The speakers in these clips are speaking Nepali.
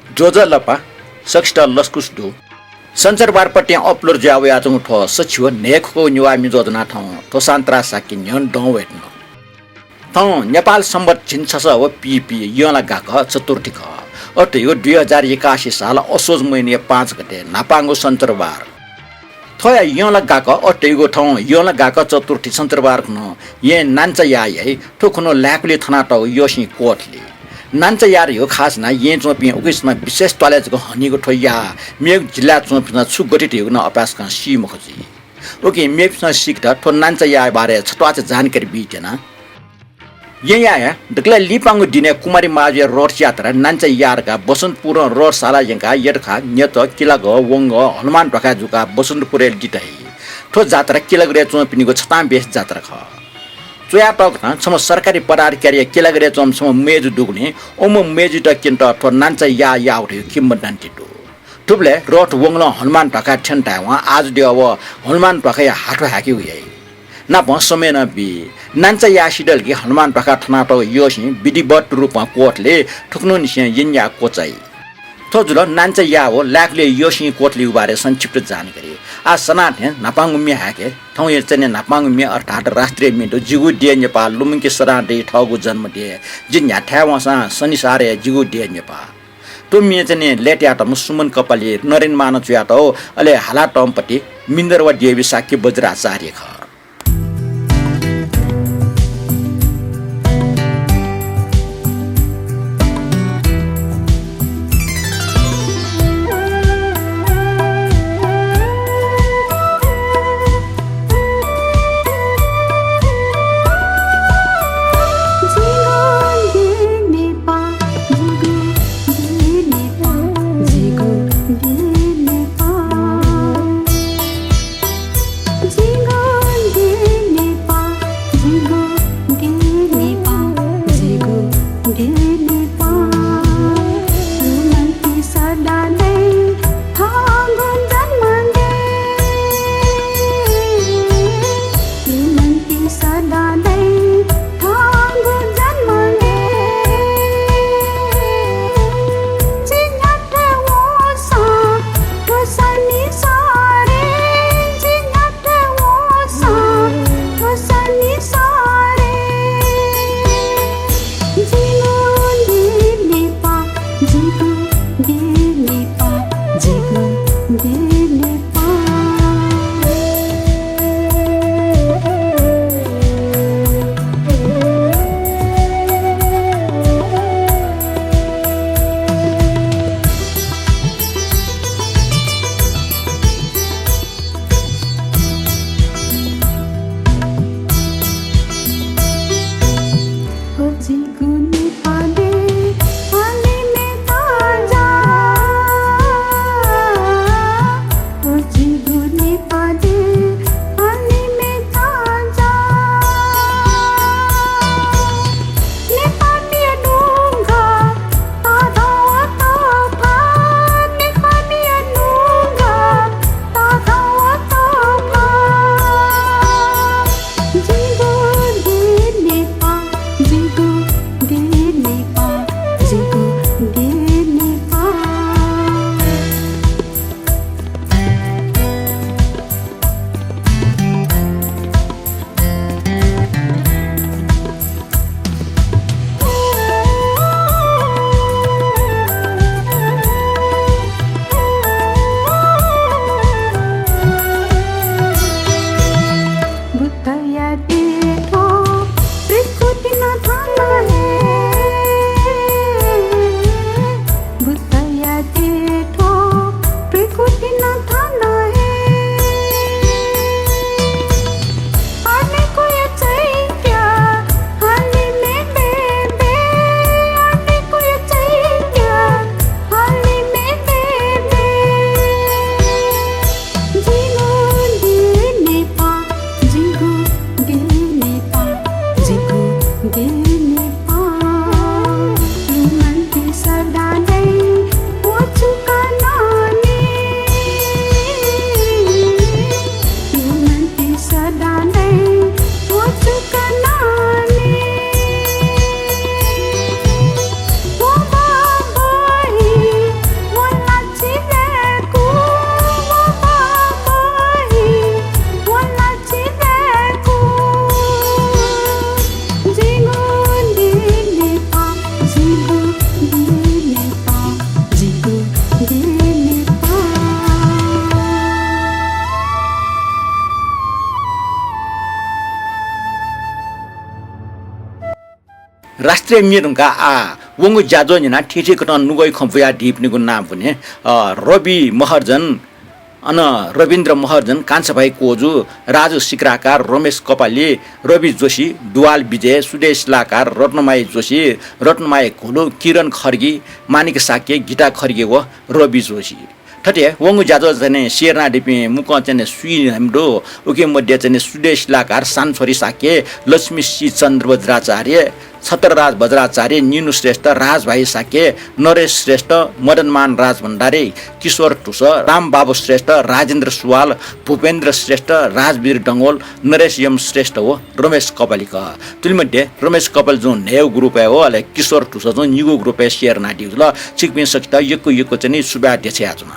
जोजलपा सक्स्टा लस्कुस्डु संचारबारपट्टि अपलोड जावे आजङ ठो सचिव नेखको निवामी जोजना ठाउँ ठोसान्त्रा साकि न्यन डौ वेट्न ठाउँ नेपाल सम्बत छिन्छस व पिपी यला गाक चतुर्थी ख अट यो 2081 साल असोज महिने 5 गते नापाङ्गो संचारबार थया यला गाक अट यो ठाउँ यला गाक चतुर्थी संचारबार न ये नान्चा याय ठोखनो ल्याकले थना ट योसी कोटले नान्चा यार यो खास ना ये चोपी उकिसमा विशेष टलेजको हनीको ठोया मेग जिल्ला चोपीमा छु गटिट यो न अपास का सी मखजी ओके मेपमा सिक्दा ठो नान्चा या बारे छटवा जानकारी बिजना ये या दक्ला लिपाङ्गो दिने कुमारी माजे रोड यात्रा नान्चा यारका बसन्तपुर रोड साला यंका यडखा नेत किला ग वंग हनुमान ढका जुका बसन्तपुर दिटाई ठो जात्रा किला गरे चोपिनीको छताम बेस जात्रा ख चोया टक सम सरकारी पदाधिकारी केलागरे चम सम मेज दुग्ने ओम मेज टकिन्ट ठो नान्चा या उठ्यो किम्ब नान्टिटो टुबले रोट वंगल हनुमान ढका ठन्टा वा आज देव हनुमान ढका हाटो हाकी हुए ना भ समय न बि नान्चा या सिडल कि हनुमान ढका ठना त योसी विधिवत रूपमा कोर्टले ठुक्नु निसे यन्या कोचाई थोजुल नान्चा या हो लाकले योसी कोर्टले बारे संक्षिप्त जानकारी आ सनाथे नापाङ्गुमी हाके ठाउँ ये चाहिँ नापाङ्गुमी अर्थात् राष्ट्रिय मिटो जिगु डे नेपाल लुम्की सराडे ठगु जन्म डे जिन या ठ्यावसा शनिसारे जिगु डे नेपाल तो मे चाहिँ लेट्याट सुमन कपाली नरेन मानव च्याट हो अले हाला टमपट्टि मिन्दरवा देवी साक्य बज्राचार्य ख Jingle राष्ट्रिय मिरुङका वंगु ज्याजो निना ठिठी कटन नुगै खम्फुया ढिप्नेको नाम पनि रवि महर्जन रविन्द्र महर्जन कान्छाभाइ कोजु राजु सिक्राकार रमेश कपाली रवि जोशी दुवाल विजय सुदेश लाकार रत्नमाई जोशी रत्नमाई घोलो किरण खर्गी मानिक साके गीता खर्गे व रवि जोशी ठटे वंगु ज्याजो चाहिँ शेरना डिपी मुक चाहिँ सुई हाम्रो उके मध्ये चाहिँ सुदेश लाकार सानछोरी साके लक्ष्मी सी चन्द्र वज्राचार्य छत्रराज वज्राचार्य निनु श्रेष्ठ राजभाइ साके नरेश श्रेष्ठ मदनमान राज भण्डारी किशोर टुस रामबाबु श्रेष्ठ राजेन्द्र सुवाल भूपेन्द्र श्रेष्ठ राजवीर डङ्गोल नरेश यम श्रेष्ठ हो रमेश कपालीका तुलमध्ये रमेश कपाल जो नेव ग्रुप है हो अले किशोर टुस जो निगो ग्रुप है शेयर नाडी ल चिकपिन सक्ता यको चाहिँ सुबा देछे आजमा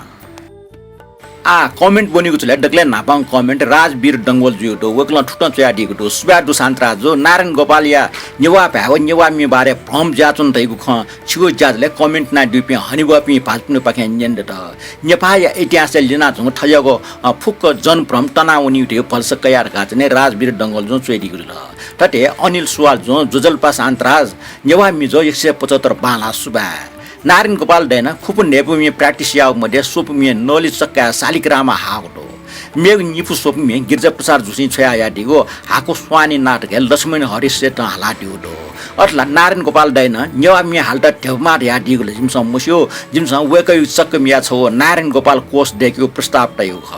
कमेन्ट बनेको छु डक्ले नापाङ कमेन्ट राजवीर डङ्गोल जुटो वकला ठुटन चयाडीको टो सुबाडु शान्तराज जो नारायण गोपालिया नेवा भ्याव नेवा मी बारे भ्रम जाचुन तैको ख छिगो जाजले कमेन्ट ना दुपि हनिबपि पाल्नु पखे न्यन्द त नेपाल इतिहास लिना जुङ ठयगो फुक्क जनभ्रम तनाव निउटे फलस कयार गाचने राजवीर डङ्गोल जो चेडीको ल तटे अनिल सुवाल जो जोजल्पा शान्तराज नेवा मी जो 175 बाला सुबा नारायण गोपाल दैन खुपु नेपुमी प्र्याक्टिस याव मध्ये सोपुमी नोली चक्का सालिग्रामा हागो मेग निपु सोपुमी गिर्जा प्रसाद जुसी छया याडीगो हाको स्वानी नाटक लक्ष्मण हरिश्रेष्ठ हालाटियो दो अथला नारायण गोपाल दैन नेवामी हालटा ढेउमार याडीगो जिमस मुस्यो जिमस वेकै चक्कमिया छौ नारायण गोपाल कोष देखियो प्रस्ताव तयो ख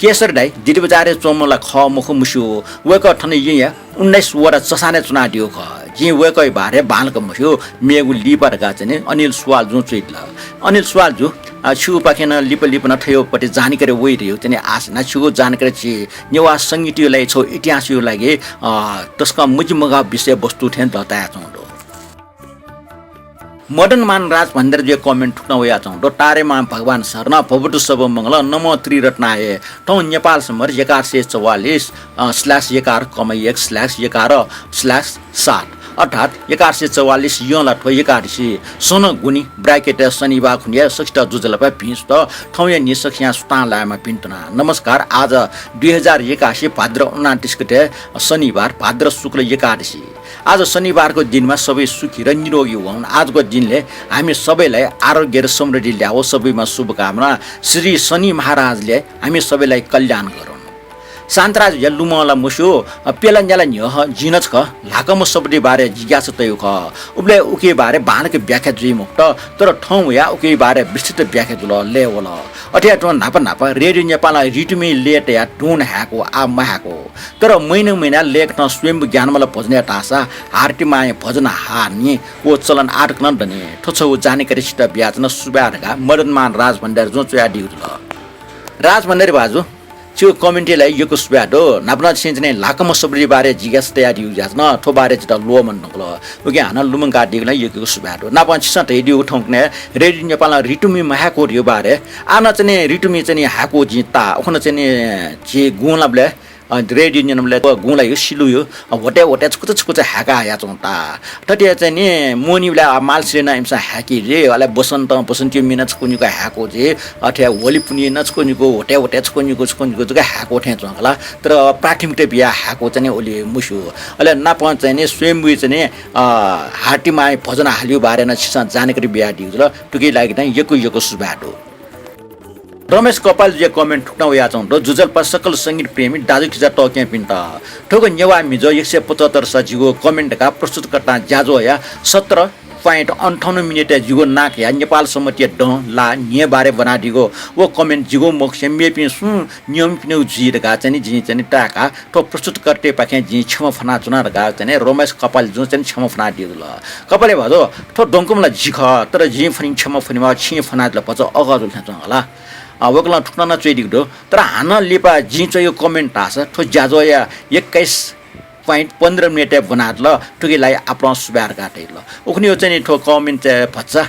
केसर दाई दिदीबजारे चोमला ख मुख मुस्यो वेक ठने यहाँ 19 वटा चसाने चुना दियो ख जी वेकै बारे बालक मुस्यो मेगु लिपर गाचने अनिल सुवाल जो चैतला अनिल सुवाल जो छु पाखेन लिप न ठयोपट्टि जानकारी वइ रह्यो त्यने आश न छु जानकारी छि नेवा संगीतलाई छौ इतिहासयो लागि तस्का मुजिमगा विषय वस्तु थेन दताया छौ मदन मान राज भन्दै जे कमेन्ट ठुक्न वया छौ दो टारेमा भगवान शरण भवटु सब मंगल नमो त्रिरत्नाय ठौ नेपाल समर 1144/1/1/7 अर्थात 1144 यला ठो 11 सन गुनी ब्राकेट शनिबार खुनिया 60 जुजलपा भिस त ठौया निसख्या सुता लामा पिन्तना नमस्कार आज 2081 भाद्र 29 गते शनिबार भाद्र शुक्ल 81 आज शनिबारको दिनमा सबै सुखी र निरोगी हुन् आजको दिनले हामी सबैलाई आरोग्य र समृद्धि ल्याओ सबैमा शुभकामना श्री शनि महाराजले हामी सबैलाई कल्याण गरौँ शान्तराज या लुमला मुसो पेलन्जाला न्यह जिनच ख लाकम सबदे बारे जिज्ञासा तयो ख उबले उके बारे बाणके व्याख्या जुइ मुक्त तर ठौ या उके बारे विस्तृत व्याख्या जुल लेवल अठ्या टन नापा रेडियो नेपाल रिटुमी लेट या टोन ह्याको आ महाको तर महिना लेख न स्वयं ज्ञानमला भजने टासा हार्टिमाय भजन हार्नी ओ चलन आटकन दने ठछौ जानकारी सित ब्याजन सुबारका मदनमान राज भण्डार जो चया दिउल राज भण्डार बाजु त्यो कमेन्टलाई यो कुस्ब्याडो नापना छिन्ने लाकम सबरी बारे जिज्ञास तयारी युजास न थो बारे चिता लो मन नकलो उके हाना लुमङ गाडीलाई यो कुस्ब्याडो नापन छिस रेडियो उठाउने रेडियो नेपाल रिटुमी महाको यो बारे आना चाहिँ रिटुमी चाहिँ हाको जिता ओखन चाहिँ जे गुलाबले रेडियो नियमले गुला यो सिलु यो होटे छुकुच ह्याका आया चौता तटे चाहिँ नि मोनीले मालसेना इमसा ह्याकी रे अले बसन्ती मिनट कुनिको ह्याको जे अथवा होली पुनि नचकुनिको होटे छकुनिको जगा ह्याको ठे चंगला तर प्राथमिक बिया ह्याको चाहिँ ओली मुसु अले नाप चाहिँ नि स्वयंबुई चाहिँ हार्टीमा भजन हाल्यो बारे न छिसा जानकारी बिया दिउला टुकी लागि चाहिँ यको सुबाटो रमेश कपाल जे कमेन्ट ठुक्न वया छौ र जुजल्पा सकल संगीत प्रेमी दाजु खिजा टक्या पिन्ता ठोक नेवा मिजो 175 सजिगो कमेन्टका प्रस्तुतकर्ता ज्याजो या 17.58 मिनेट जिगो नाक या नेपाल समतिय ड ला निय बारे बना दिगो वो कमेन्ट जिगो मोक्ष मेपि सु नियम पिनु जिरगा चाहिँ जि चाहिँ टाका तो प्रस्तुतकर्ते पाखे जि छम फना चुना रगा चाहिँ रमेश कपाल जो चाहिँ छम फना दिगो कपालले भजो तो डंकुमला जिख तर जि फनि छम फनिमा छि फना ल पछ अगाजु थाचला वकला ठुक्न न चेडिगो तर हान लिपा जि चाहिँ यो कमेन्ट आछ ठो ज्याजो या 21.15 मिनेट बनात ल टुकीलाई आफ्नो सुबार काटे ल उखनी चाहिँ ठो कमेन्ट भच्चा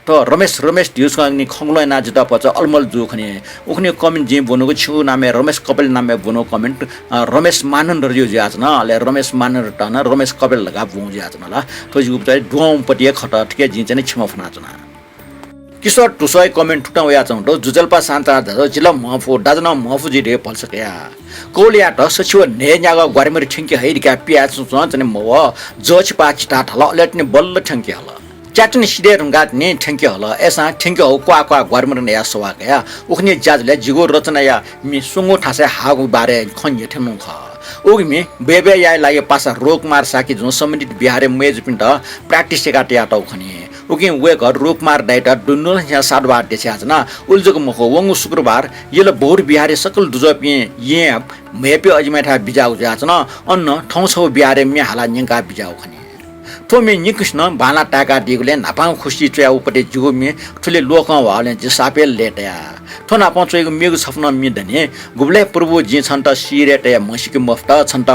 तो रमेश ड्युस नि खंगलो ना जिता पछ अलमल जु खने उखनी कमेन्ट जे बनुको छु नामे रमेश कपिल नामे बनो कमेन्ट रमेश मानन रजु ज्याच न अले रमेश मानन टन रमेश कपिल लगा बु ज्याच न ल तो जु चाहिँ डोम पटिए खट ठिके जि चाहिँ छिम फना चना किशोर टुसय कमेन्ट ठुटाउ या चौंडो जुजल्पा सान्ता ध जिल्ला महफु डाजना महफुजी रे पल्सकया कोलियाट सचिव नेन्याग ग्वारमेर ठिंके हैरिका पिया चने मव जच पाचिटा ठल लेट्ने बल्ल ठंके हल च्याटन सिडे रंगात ने ठंके हल एसा ठंके हो क्वा ग्वारमेर ने सवा गया उखने जाजले जिगो रचना या मि सुंगो ठासे हागु बारे खन्ये ठेनु ख ओगमी बेबे या लागे पासा रोकमार साकी जो सम्बन्धित बिहारे मेज पिन्ट प्र्याक्टिस काटे आटौ खनि उकि वेकर रोकमार डाइटर दुन्नुल या साडबार देछ आजना उल्जको मखो वंगु शुक्रबार यले बोर बिहारे सकल दुजपि ये मेपे अजमेठा बिजाउ जाचना अन्न ठौ छौ बिहारे मे हाला न्यंका बिजाउ खनि थोमे निकृष्ण बाला टाका दिगले नापाउ खुशी चया उपटे जुगोमे ठुले लोक वाले जिसापेल लेटया थोना पचोइको मेगु सपना मिदने गुबले प्रभु जी छन्त सिरेटे मसिके मफ्त छन्त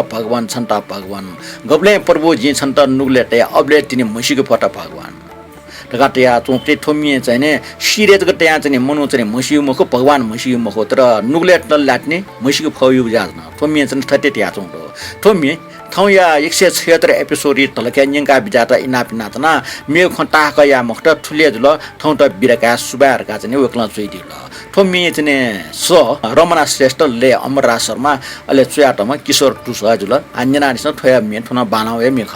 भगवान गुबले प्रभु जी छन्त नुगलेटे अबले तिनी मसिके फटा भगवान टकाटया चोपटे थोमिए चाहिने सिरेत गटया चाहिँ मनु चाहिँ मसिउ मखो भगवान मसिउ मखो तर नुगलेट लाट्ने मसिके फयु जाजन थोमिए चाहिँ ठटे त्या चोंडो थोमिए थौया 176 एपिसोड तलके न्यंका बिजाता इनापिनातना मे खन्ता कया मखट ठुले जुल थौट बिरका सुबारका चाहिँ वकला चोइदिल थोमी चाहिँ स रमना श्रेष्ठ ले अमरा शर्मा अले चुयाटमा किशोर टुसा जुल अन्यनानिस थोया मे थुना बानावे मेख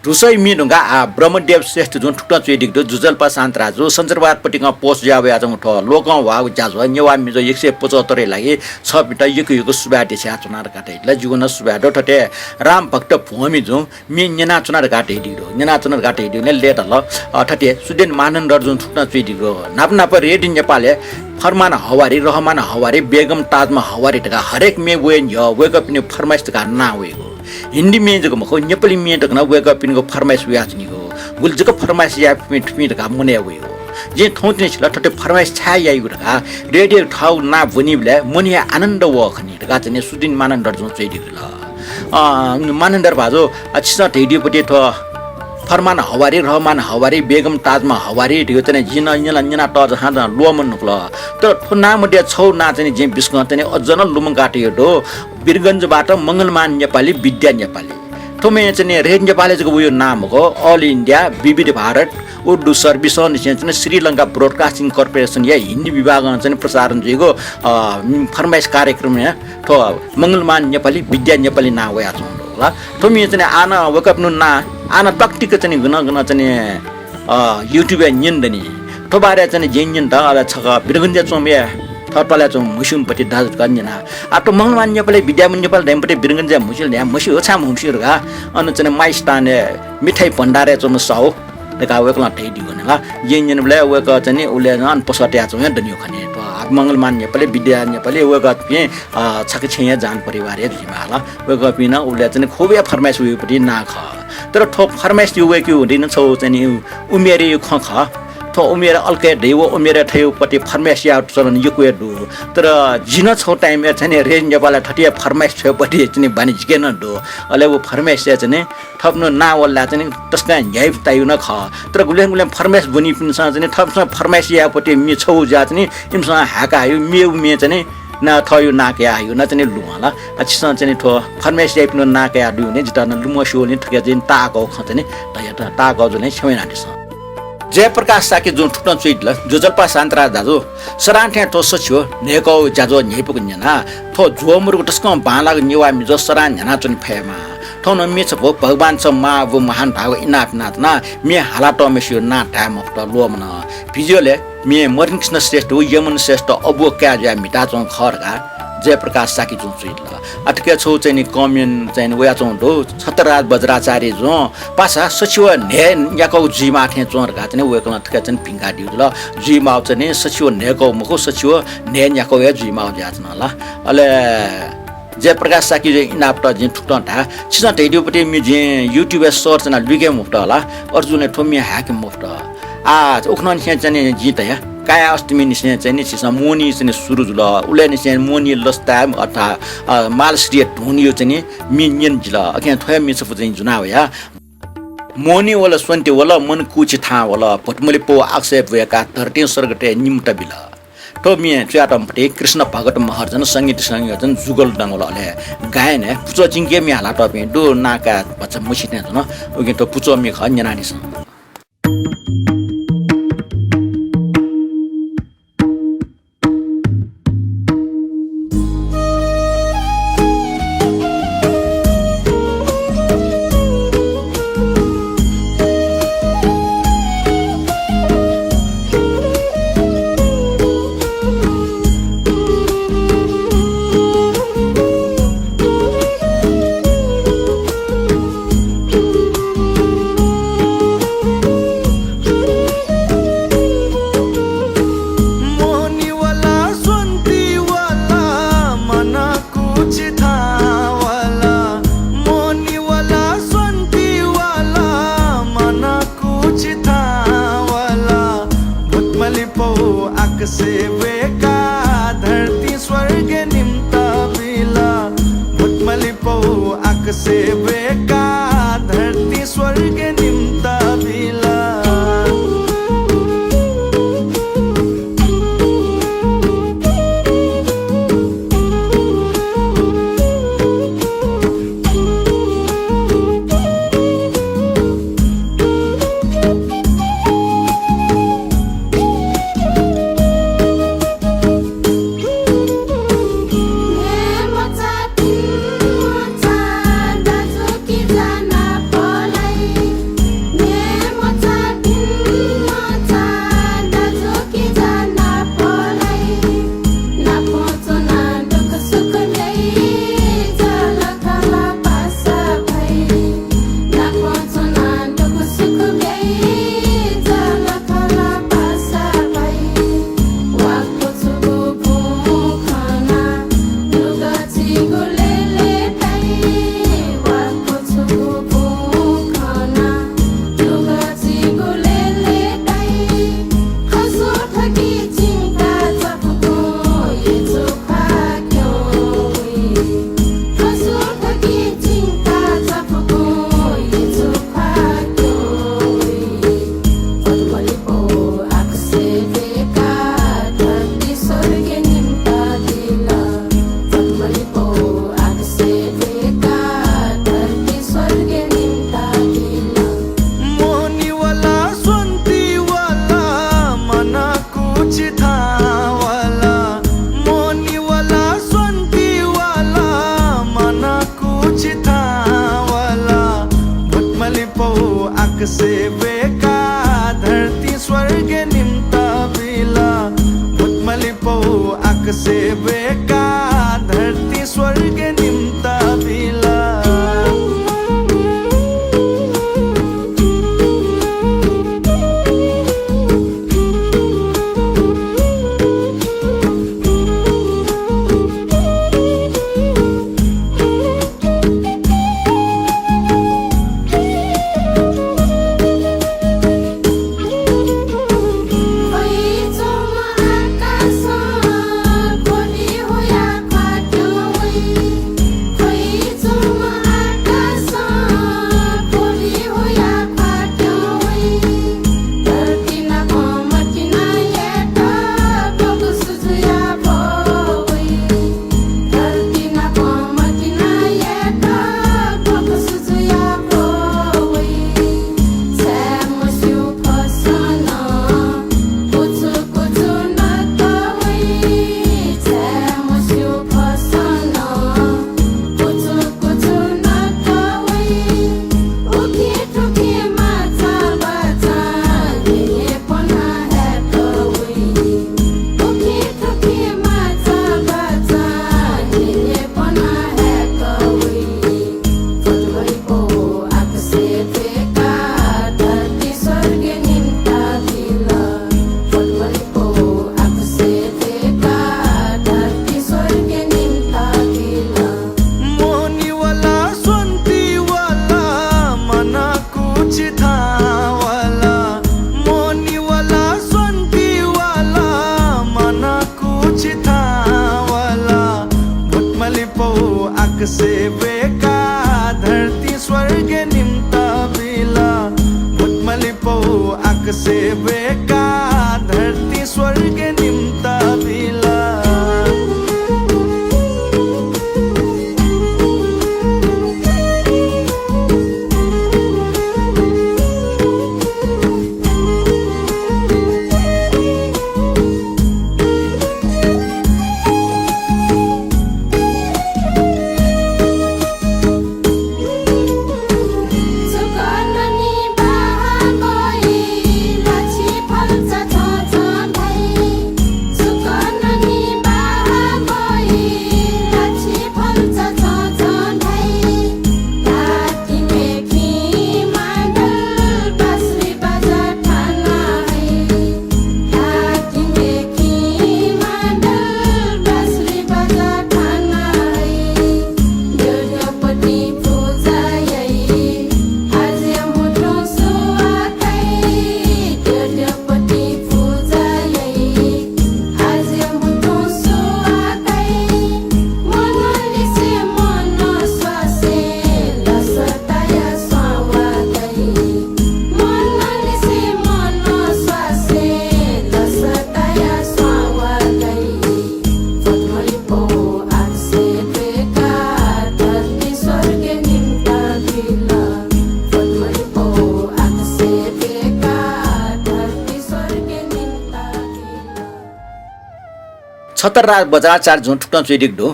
रुसै मिनुगा ब्रह्मदेव श्रेष्ठ जुन ठुक्टा चुइदिक दो जुजल्पा शान्तराजु सञ्चरवाद पटिङ पोस्ट जावे आजङ ठ लोकं वा जाजो नेवा मिजो 175 लागि छ बिटा युक सुबाटे छ्या चुनार काटे ल जुगन सुबाडो ठटे राम भक्त भूमि जु मि नेना चुनार काटे दिदो नेना चुनार काटे दिदो ने लेट ल ठटे सुदेन मानन्दर जुन ठुक्टा चुइदिको नाप रेडी नेपालले फरमान हवारी रहमान हवारी बेगम ताजमा हवारी टका हरेक मे वेन य वेक अप नि फरमाइश टका ना वेगो हिन्दी में जको मखो नेपाली में टका ना वेक अप नि को फरमाइश व्याच नि को गुल जको फरमाइश या मिट टका मुने वेगो जे थौतने छ ठटे फरमाइश छा याइ टका रेडियो ठाउ ना भनिबले मुनि आनन्द व खनि टका जने सुदिन मानन्दर जुन चाहिँ दिल मानन्दर भाजो अच्छा ढेडी पटे थ फरमान हवारी रहमान हवारी बेगम ताजमा हवारी त्यो चाहिँ जिन जना त जहाँ लोमन नक्ल तर थुना मडे छौ ना चाहिँ जे बिस्क चाहिँ अझन लुमङ काटियो दो बिरगञ्जबाट मंगलमान नेपाली विद्या नेपाली थोमे चाहिँ रेड नेपाली जको उयो नाम हो अल इन्डिया विविध भारत उर्दू सर्भिस चाहिँ श्रीलङ्का ब्रोडकास्टिङ कर्पोरेसन या हिन्दी विभाग चाहिँ प्रसारण गरेको फरमाइश कार्यक्रम थो मंगलमान नेपाली विद्या नेपाली ना वया छ ल थोमे चाहिँ आना वकअप नु ना आना टक्टिक चाहिँ गन चाहिँ युट्युब निन्दनी थोबारे चाहिँ जेन्जन द अला छक बिरगञ्ज चोमे थटला चोम मुसुमपट्टि दाज गन्जना आटो मंगलमान नेपाली विद्या नेपाल दैमपट्टि बिरगञ्ज मुसिल ल्या मुसि होछा मुसिरगा अन चाहिँ माइस्ताने मिठाई भण्डारे चोम साउ देका वेकला ठेडी गनला जेन्जन बले वेक चाहिँ उले न पसट्या चोम दनियो खने मंगलमान नेपाली विद्या नेपाली वेक पे छक छया जान परिवार हे जिमाला वेक पिन उले चाहिँ खोबे फरमाइश उयोपट्टि ना ख तर थो फरमाइश यो वेक्यु हुँदैन छौ चाहिँ उमेर यो ख थो उमेर अलके ढेउ उमेर ठेउ पट्टि फरमाइश या चलन यो कुए दु तर जिन छौ टाइम चाहिँ रेज नेपाल ठटिया फरमाइश छ पट्टि चाहिँ बानी जिकेन दु अले वो फरमाइश चाहिँ थप्नु ना वल्ला चाहिँ तस्का न्याय तायु न ख तर गुले फरमाइश बनि पिन चाहिँ थप्स फरमाइश या पट्टि मि छौ जा चाहिँ इमसँग हाका यो मे चाहिँ ना थयो नाके आयो न चाहिँ लुमाला अच्छा चाहिँ थो फरमाइश या पिन नाके आदु ने जिता न लुमसो नि ठके जिन ताको ख चाहिँ तया ताको जुन छैन दिस जयप्रकाश साके जुन ठुक्न चुइट ल जोजल्पा शान्तरा दाजु सरान्ठे तो सच्यो नेको जाजो नेपको न्याना थो जोमुरको टस्क बाला निवा मिजो सरान न्याना चुन फेमा थो न मिछ भो भगवान छ मा वो महान भाव इनाप नातना मे हालाटो मेसियो ना टाइम अफ द लोमन भिजुअले मे मरिन कृष्ण श्रेष्ठ यमन श्रेष्ठ अबो क्या जा मिटा चों खरगा जयप्रकाश साकी जुन चुइट ल अटके छौ चाहिँ कमेन चाहिँ वया चों दो छतराज बज्राचार्य जो पासा सचिव ने याको जिमा थे चोरगा चाहिँ वेकन अटके चाहिँ पिंगा दिउ ल जिमा चाहिँ सचिव नेको मको सचिव ने याको या जिमा जाचन ल अले जयप्रकाश साकी इनाप्ट जिन ठुक्टा छिसा टेडियोपट्टि मि जे युट्युब सर्च न लुगे मुफ्ट होला अर्जुन ठोमी ह्याक मुफ्ट उखन चाहिँ जित या काया अष्टमी निसे चाहिँ निसिस मोनी चाहिँ सुरु जुल उले निसे मोनी लस्ता अथा मालश्री ढोनियो चाहिँ मिनियन जिल अके थय मिसफ चाहिँ जुना होया मोनी वला स्वन्ते वला मन कुछि था वला पटमले पो आक्षेप भएका 13 सर्गटे निमटा बिल तो मिए च्याटमपटे कृष्ण भगत महर्जन संगीत संयोजन जुगल डंगलले गायन पुचो जिंगे मि हाला टपे दो नाका बच्चा मुसिने न ओगे तो पुचो मि ख न्यानानी छ से बेका धरती स्वर्ग निम्ता बिला मुतमली पौ आक से बेका धरती स्वर्ग निम्ता बिला से बेका धरती स्वर्ग निम्ता बिला मुतमली पौ आक से बेका धरती स्वर्ग निम्ता बिला छतरराज बजाचार झुंटुटन चुइडिगडो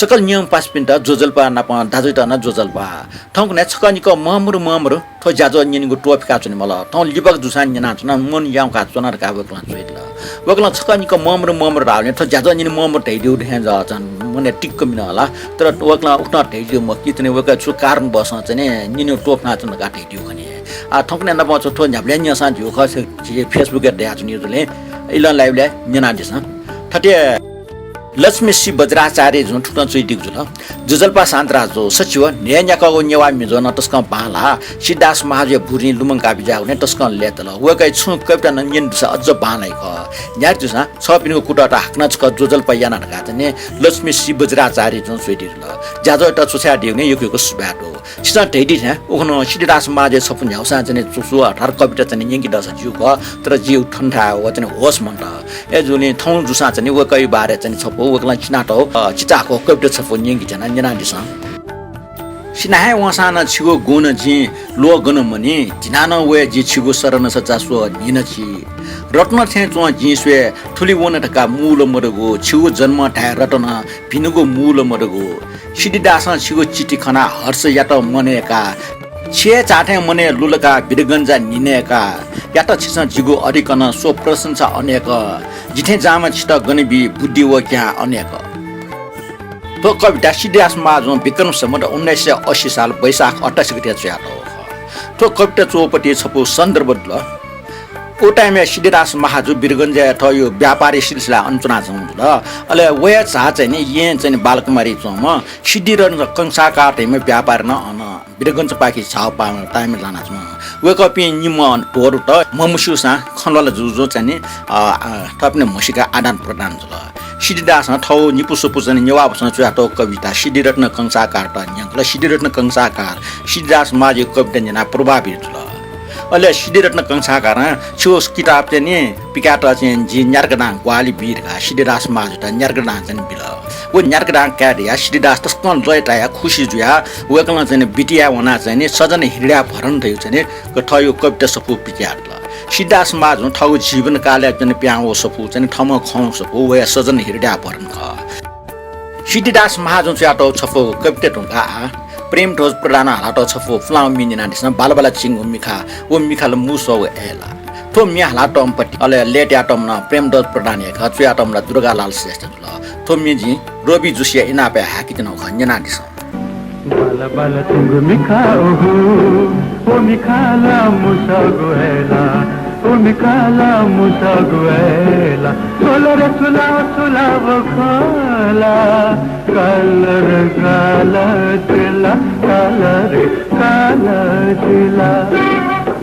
सकल नियम पास पिन्टा जोजलपा नापा दाजुटा न जोजलपा ठौकने छकनिको ममरु थो जाजो निनिगु टोप काचुनि मला थौ लिबक जुसान निना छन मन याउ का चनर का बकला चुइदला बकला छकनिको ममरु राउने थो जाजो निनि ममरु ढैदिउ ढ्या जन मने टिक्क मिन होला तर वकला उठ्न ढैदिउ म कितने वका छु कारण बस चाहिँ निनि टोप नाचन का ढैदिउ खने आ ठौकने न बच थो न्याब्ले न्यासा दिउ खसे फेसबुक द याचुनि जुले इला लाइभले निना दिस ठटे लक्ष्मी सी बज्राचार्य जुन ठुटन चुइदिक जुल जुजल्पा शान्तराजो सचिव न्यायको न्यावा मिजो न तस्क पाला सिद्धास महाजे भुरी लुमङ काबिजा हुने तस्क लेतल वकै छु कविता नन्यन दुसा अझ बानै ख न्याय दुसा छपिनको कुटाटा हाक्न छ जुजल्पा याना गातने लक्ष्मी सी बज्राचार्य जुन चुइदिक जुल जाजो त छुछा दिउने युको सुबाटो सिसा ढैडी छ ओखनो सिद्धास महाजे सपुन ह्याउसा जने चुसु 18 कविता चाहिँ यंगी दस जिउ क तर जिउ ठण्डा हो चाहिँ होस मन्ट ए जुने थौ जुसा चाहिँ वकै बारे चाहिँ छपो वकला चिनाटो चिचाको कविता छपो यंगी जना जना दिस सिनाहे वसाना छिगो गुण जी लो गन मनी जिनान वे जी छिगो शरण सचा सो निन छि रत्न थे चो जी स्वे ठुली वन टका मूल मरगो छिगो जन्म ठा रत्न भिनुगो मूल मरगो सिद्धिदास छिगो चिठी खना हर्ष यात मनेका छे चाठे मने लुलका बिरगन्जा निनेका यात छिस जिगु अरिकन सो प्रशंसा अनेक जिठे जामा छिट गनिबी बुद्धि व क्या अनेक तो कविता सिद्धासमा जो विक्रम सम्वत 1980 साल वैशाख 28 गते च्यातो तो कविता चौपटी छपु सन्दर्भ ल ओ टाइम सिद्धास महाजु बिरगन्जा थ यो व्यापारी सिलसिला अञ्चना छौं ल अले वया छा चाहिँ नि ये चाहिँ बालकुमारी छौं म सिद्धिरन कंसाका टाइम व्यापार न अन बिरगन्ज पाकी छाउ पाम टाइम लाना छौं वेकपि निमन टोर त ममुसुसा खनवाला जुजु चाहिँ नि थप्ने मसिका आदान प्रदान छ सिद्धिदास थौ निपुसुपु चाहिँ नेवाबसँग च्यातो कविता सिद्धिरत्न कंसाकार त न्याङ ल सिद्धिरत्न कंसाकार सिद्धास माजे कविता जना प्रभावित छ अहिले सिद्धिरत्न कंसाकार छुस किताब चाहिँ नि पिकाट चाहिँ जी न्यार्गडाङ ग्वाली वीरका सिद्धिदास माजे त न्यार्गडाङ चाहिँ बिल वो न्यार्गडाङ क्याडिया सिद्धिदास तस्कन लयटाया खुसी जुया वेकल चाहिँ बिटिया वना चाहिँ नि सजन हिड्या भरन थयो चाहिँ नि थयो कविता सपु पिकाट ल सिद्धास माजु थौ जीवन काले चाहिँ प्याओ सपु चाहिँ ठम खौ सपु वे सजन हिड्या भरन ख सिद्धिदास महाजु च्यातो छपु कविता टुका प्रेम ढोज प्रदान हालाटो छपु फ्लाउ मिनिना दिस बालबाला चिङ मिखा ओ मिखाल मुसो एला थो मिया हालाटो अम्पटी अले लेट याटम न प्रेम ढोज प्रदान एक च्याटम ल दुर्गालाल श्रेष्ठ ल थो मिजी रोबी जुसिया इनापे हाकितन खन्जना this बालबाला चिङ Milkha oh मिखाला मुसो Guela oh मिखाला मुसो Guela solar सुला सुला बखला कलर काला दिला कलर काला दिला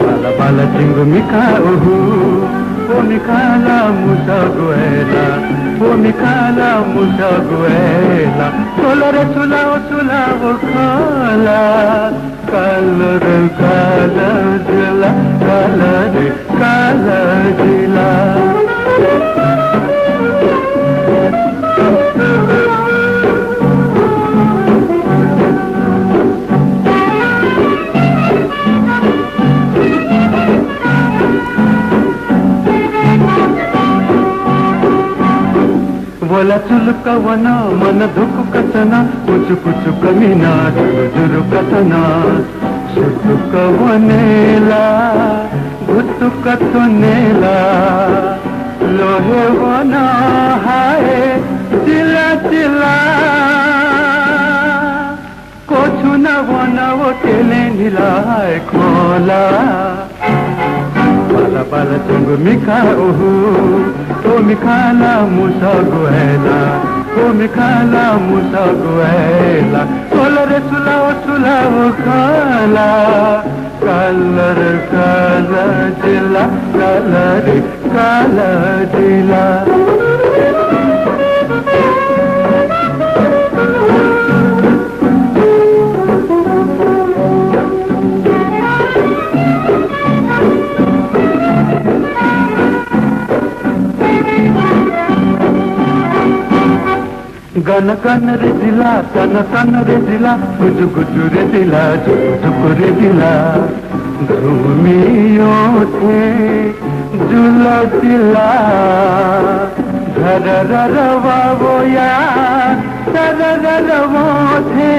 बालबाला चिङ मिखा ओ मिखाला मुसो गोएला ओ मिखाला मुसो गोएला सोलर सुला सुला बखला कलर काला दिला कलर काला दिला बोला चुलुक वन मन धुक कथना कुचु कुचु कमीना जुरु कथना सुटुक वनेला घुटु कथनेला लोहे वन हाय चिला चिला कोछु न वन वो तेले नीलाय खोला बाला बाला चिङ मिखा ओ मिखाला मुसा गोएला ओ मिखाला मुसा गोएला सोलर सुला सुला खाला कलर काला दिला कलर काला दिला गन कन रे दिला तन तन रे दिला गुजु गुजु रे दिला झुक रे दिला घूमियो थे झूला दिला घर रवा वो या तर रवो थे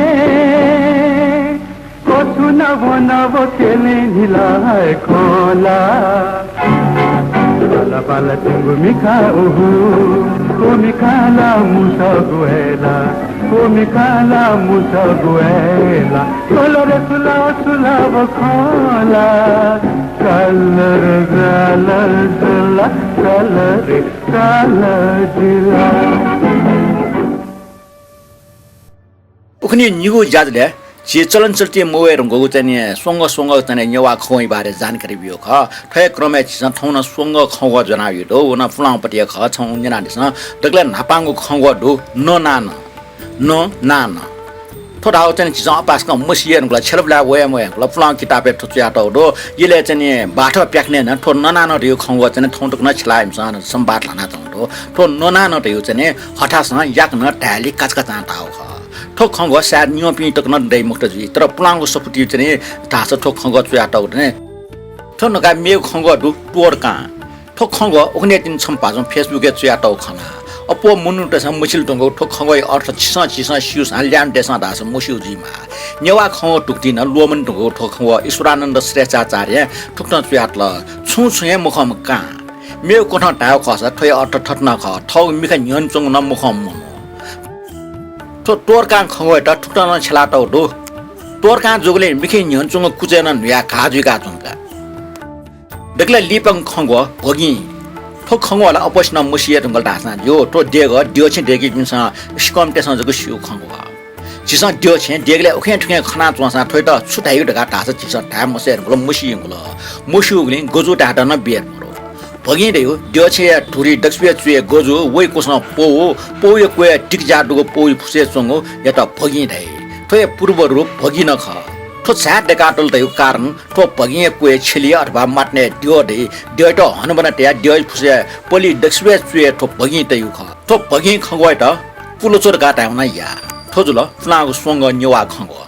कोछु न वो न वो केले नीला है खोला बाला बाला चिङ मिखा ओ मिखाला मुसा गोएला ओ मिखाला मुसा गोएला कलर सुला सुला बखला कलर गाला दिला कलर काला दिला उखनी निगु जाजले जे चलन चल्ती मोएर गगु चाहिँ सोंग सोंग चाहिँ नेवा खोइ बारे जानकारी बियो ख ठय क्रमे छ थौन सोंग खंग जनायो दो न फुलाउ पटिया ख छौ जना दिस दगले नापांगु खंग दो न नान न नान थोडा चाहिँ छ पास क मसियर गला छलबला वया मया गला फुलाउ किताबे थुच्या त दो यले चाहिँ बाठो प्याक्ने न थो न नान रियो खंग चाहिँ थौटक न छलाइम सन संबात लाना त दो थो न नान रियो चाहिँ हठास न याक न टाली काचका चाटा हो ठोक खंग सार नियो पि तक न दै मुक्त जी तर पुलांगो सपुटी चाहिँ तास ठोक खंग च्याटा उने ठो नका मे खंग दु टोर का ठोक खंग उखने दिन छम्पा जो फेसबुक च्याटा खना अपो मुनु तसा मुसिल टंगो ठो खंगoi अर्थ छिसा छिसा सिउस हाल्यान देसा दास मुसिउजीमा नेवा खंगो टुक्दिन लोमन टंगो ठो खंगो ईश्वरानन्द श्रेष्ठाचार्य ठुक्न चुयातल छु छुए मुखम का मेउ कोठा टाउ खस थय अर्थ ठट्न ख थौ मिख न्यन चंग न मुखम मनो तो तोर का खंगoi त ठुक्न छला त दो तोर का जोगले मिख न्यन चंग कुचेन न्या खाजुका चंगा देखला लिपङ खंगो भगी ठो खंगोला अपोस्न मुसिए ढंगल दासना यो तो देग दियो छ देगी मिसा स्कम तेसन जको सिउ खंगो जिसा दियो छ देगले ओखे ठुके खना चोसा थoi त छुटाइ ढका दास जिसा धा मसे ढंगल मुसिए गुल मुसिउगले गोजु डाटा न बियर मरो भगी देयो दियो छ धुरी दक्षिण चुए गोजु वइ कोसन पो यो कोए टिक जाडुको पो फुसे चंगो या त भगी दै थoi पूर्व रूप भगी न ख ठो छाट डेकाटल त यो कारण ठो भगिए कोए छिलिए अथवा माट्ने दियो दे दियो त हनबना त्या दियो फुसे पोली दक्षिण चुए ठो भगी त यो ख ठो भगी खंगoi त पुलोचोर गाटा हुना या ठो जुल फ्लागु सोंग न्यवा खंगो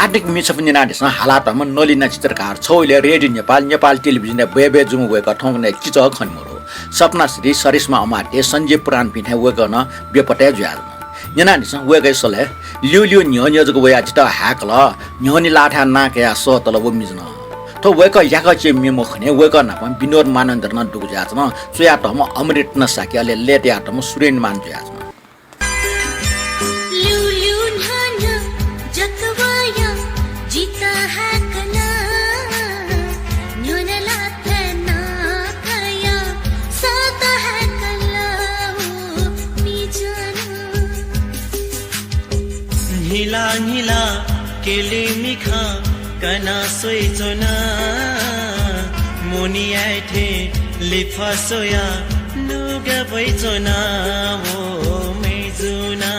आर्थिक मिसफिना देश हालातमा नलिना चित्रकार छौले रेडियो नेपाल टेलिभिजन बेबे जुमु वेक ठंगने किच खनमरो सपना श्री सरिस्मा अमाटे संजीव पुराण पिठे वेकन बेपटे ज्याल न्यानिस वेकै सले लिउ न्यन्य जको वया जिता हाकल न्यनि लाठा नाके सो तल वमिजन तो वेक याक चे मिमो खने वेक न विनोद मानन्दर न दुग जाचन सुया तम अमृत न साकेले लेते आतम सुरेन मान जाचन नीला नीला केले मिखा कना सोइचोना मोनी आइथे लिफा सोया नुगा भइचोना वो मेजुना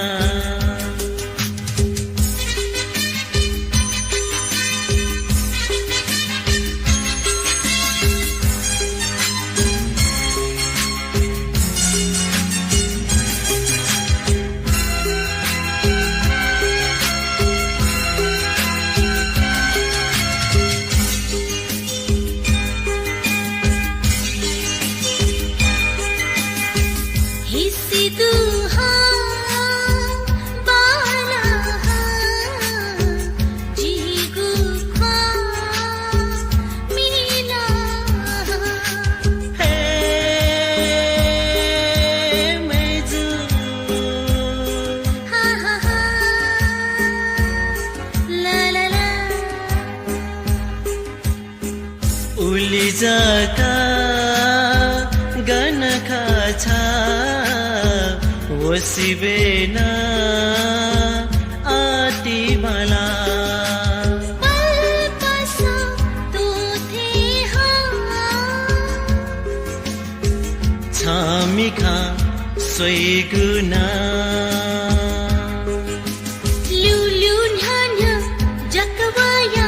उलिजाका गनखा छा वसिबेना आती मला पल्पसा तो थे छामिखा सोइगुना लिउ न्यान्य जकवाया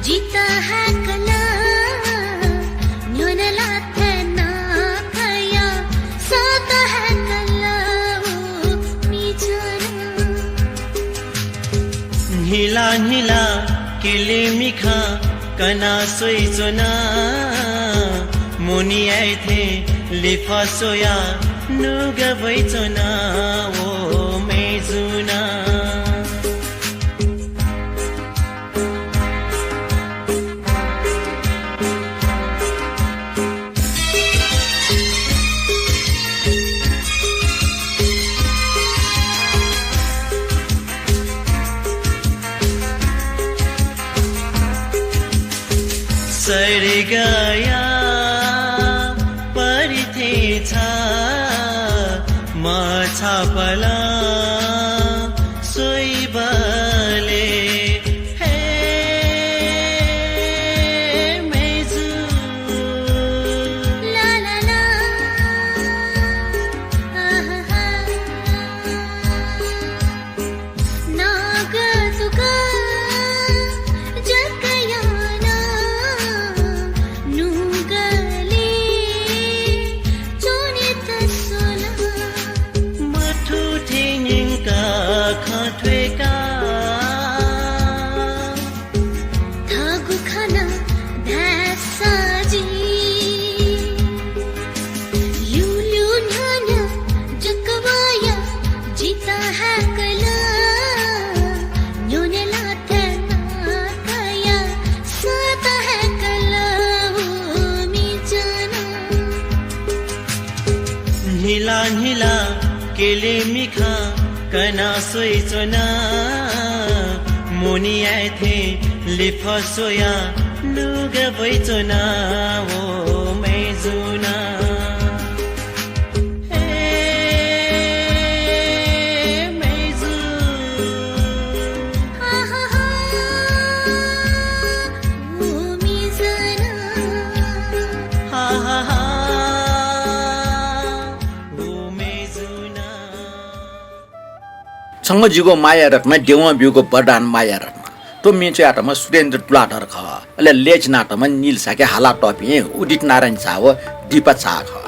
जिता हाकला नीला नीला केले मिखा कना सोइचोना मोनी आइथे लिफा सोया नुगा भइचोना वो मेजुना सरी गया परिथे छा माछा पला सोइबले हे मेजु ला ला ला नागतुका जकयाना नुगले चोने तसोला मठु थे केले मिखा कना सोइचो ना मोनी आए थे लिफा सोया लुग बैचो ना ओ मेजुना सँग माया रत्न देवा बिउको बरदान माया रत्न तो मिचो आटमा सुरेन्द्र तुलाधर ख अले लेच नाटमा नील साके हाला टपी उदित नारायण छाव दीपा छा ख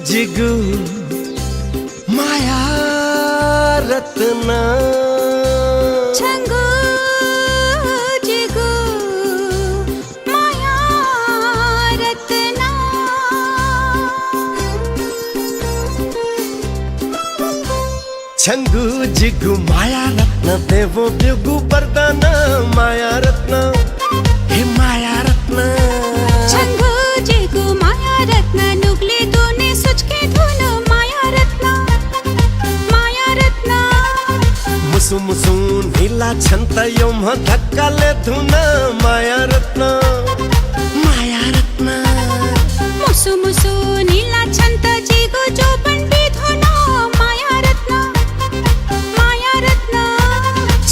जिगु माया रत्न छंगु जिगु माया रत्न छंगु जिगु माया रत्न देवो बिगु वरदान माया रत्न हे माया रत्न छंगु जिगु माया रत्न नुगले दोने सोच के धुनो माया रत्न मुसु मुसु नीला छन्त योम धक्काले धुन माया रत्न मुसु मुसु नीला छन्त जिगु जोबन बिधुनो माया रत्न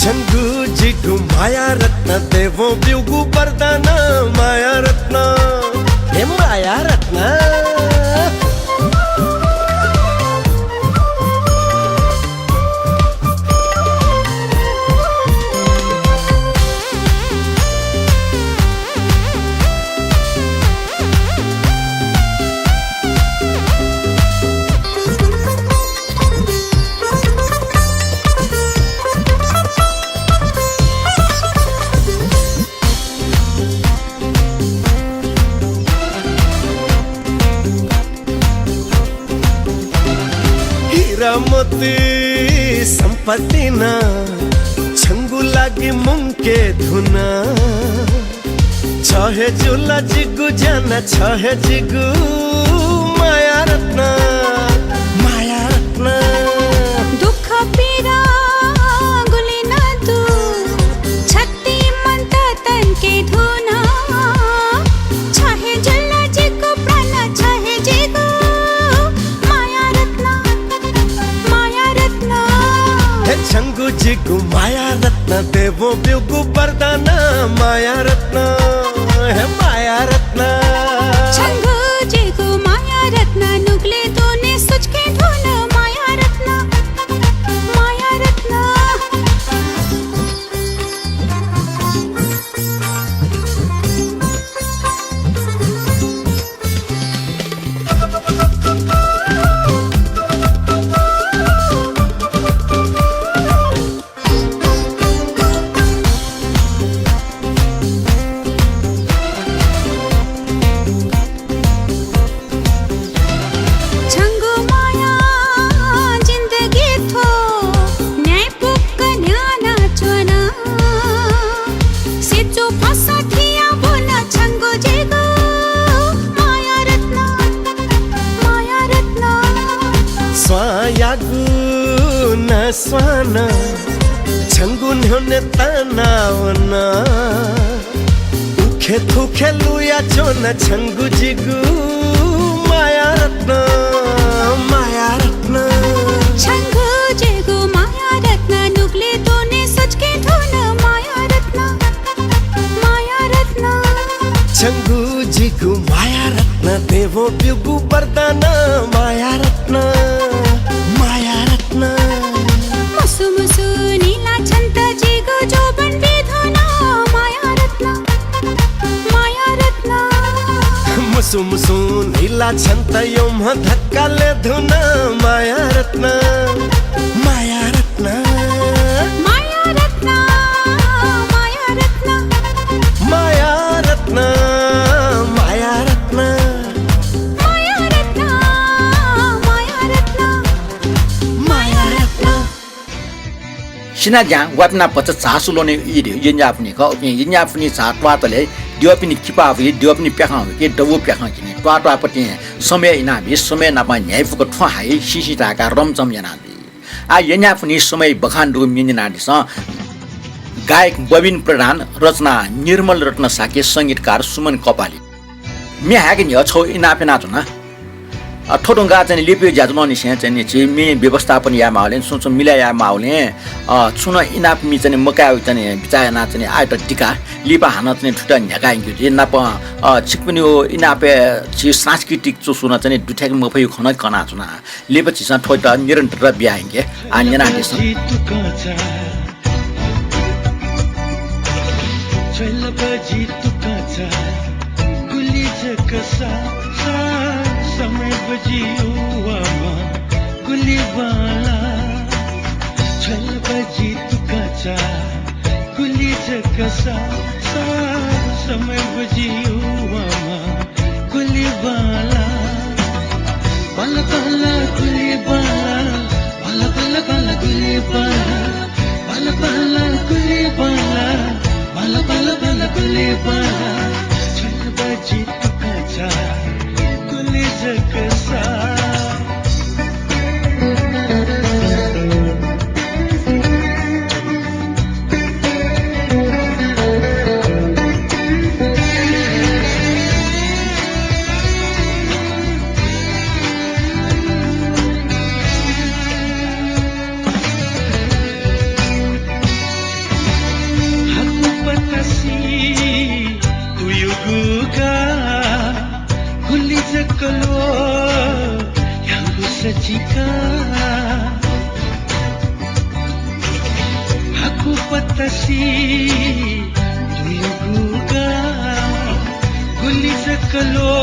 छंगु जिगु माया रत्न देवो बिगु वरदान माया रत्न हे माया रत्न मोती संपत्ति न छंगु लागी मुंके धुना छहे जुला जिगु जाना छहे जिगु माया रत्न दुख पीरा गुली न तू छत्ती मंत तन के धुना छहे जुला जिगु प्राण छहे जिगु छंगु जिगु माया रत्न देवो बिगु वरदान माया रत्न हे माया रत्न छंगु जिगु माया रत्न नुगले दोने सोच के धुन माया रत्न स्वान छंगु न्योने तनावना उखे थुखे लुया जोन छंगु जिगु माया रत्न छंगु जिगु माया रत्न नुगले दोने सोच के धुन माया रत्न छंगु जिगु माया रत्न देवो बिगु वरदान माया रत्न मुसु मुसु नीला छन्त जिगु जोबन बिधुनो माया रत्न सुमसुम हिला छन्त यो म धक्काले धुन माया रत्न माया रत्न माया रत्न माया रत्न माया रत्न माया रत्न माया रत्न माया रत्न माया रत्न सिना ज्या वापना पच चासुलोने इदे यन्याफनी क यन्याफनी चाटवातले दिवपिनी किपावी दिवपिनी प्याखा के डबु प्याखा किने ट्वाटवापति समय इना बि समय नापा न्यायफुक ठ्वा हाई सिसिताका रमचम यनादि आ यन्याफनी समय बखान रु मिनिनादि स गायक बबिन प्रधान रचना निर्मल रत्न साके संगीतकार सुमन कपाली मे हाके नि छौ इनापेना जुना ठोटुङ्गा चाहिँ लिपि ज्याजुनी चाहिँ चाहिँ मे व्यवस्थापन या माउले सोच मिला या माउले छुन इनाप मि चाहिँ मका चाहिँ बिचायना चाहिँ आइट टिका लिपा हान चाहिँ ठुटा झगाइन्क्यो जे नाप छिकपनि हो इनापे छि सांस्कृतिक चो सुन चाहिँ दुठ्याक मफै खन कना छुना लिपा छिसा ठोट निरन्तर बिहाइन्के आन्यना दिस समय बजियो आमा कुलीवाला छल बजी तुकाचा कुली जकसा समय बजियो आमा कुलीवाला बाला बाला कुलीवाला बाला बाला बाला कुलीवाला बाला बाला कुलीवाला बाला बाला बाला कुलीवाला छल बजी तुकाचा जगसा aku patasi tuyuguga kalau yang kusajika aku patasi tuyuguga kuliza kalau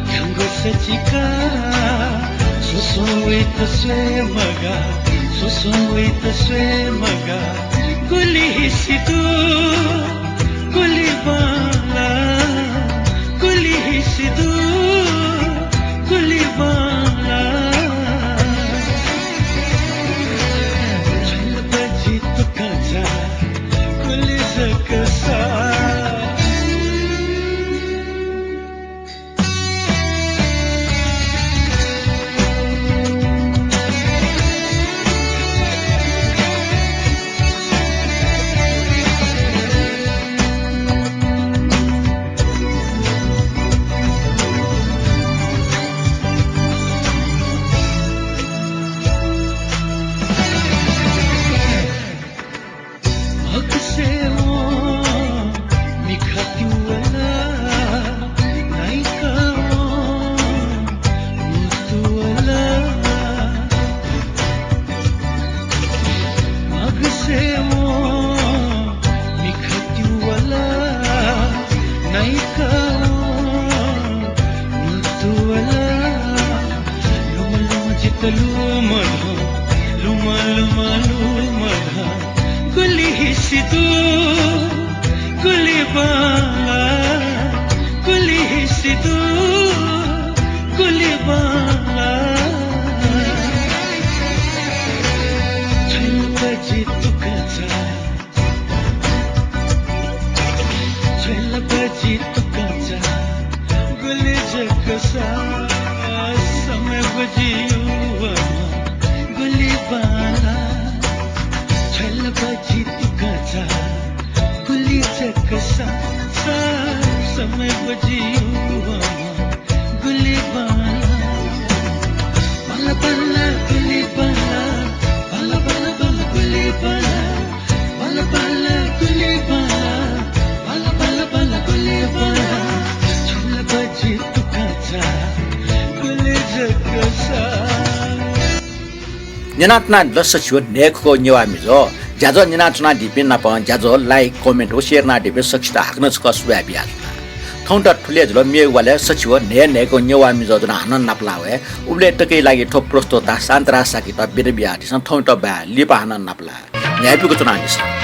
yang kusajika sosoi taswemaga kulihisitu kulibala kulihisitu kulibala chal baji tukacha kulizakasa kulihisitu kulibala kulihisitu kulibala chal baji tukacha guli jakasa समय बजियो गुलीबाला छल बजी तुकाचा गुली जकसा समय बजियो गुलीबाला बाला बाला गुलीबाला बाला बाला बाला गुलीबाला बाला बाला गुलीबाला बाला बाला बाला गुलीबाला छल बजी तुकाचा निनातना दस छियो नेखको निवामिजो ज्याजो निनाचना डिपे नाप ज्याजो लाइक कमेन्ट ओ शेयर ना डिपे सक्षता हाक्न छ कसुया बिया ठौँ त ठुले झुलो मेवाले सचिव नेको नेवामी जोजना हानन नाप्लावे उले टकै लागि ठोप प्रस्तोता शान्तरा साकी त बिरबिया ठौँ त बा लिपा हानन नाप्ला न्यायपिको चुनाव